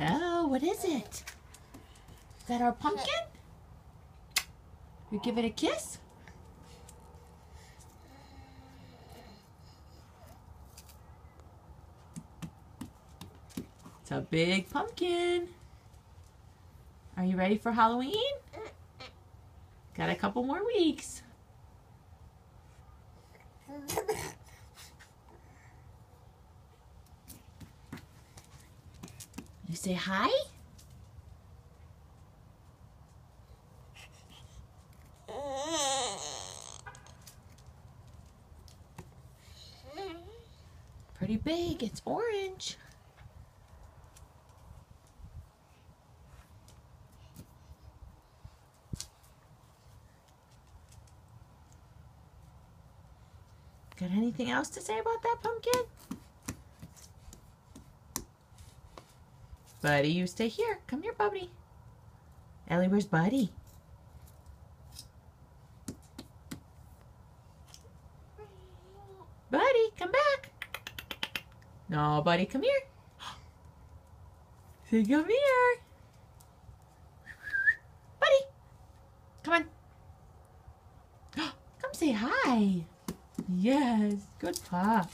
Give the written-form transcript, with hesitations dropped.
Oh, what is it? Is that our pumpkin? You give it a kiss? It's a big pumpkin. Are you ready for Halloween? Got a couple more weeks. You say hi? Pretty big. It's orange. Got anything else to say about that pumpkin? Buddy, you stay here. Come here, Buddy. Ellie, where's Buddy? Buddy, come back. No, Buddy, come here. Say, come here. Buddy, come on. Come say hi. Yes, good pup.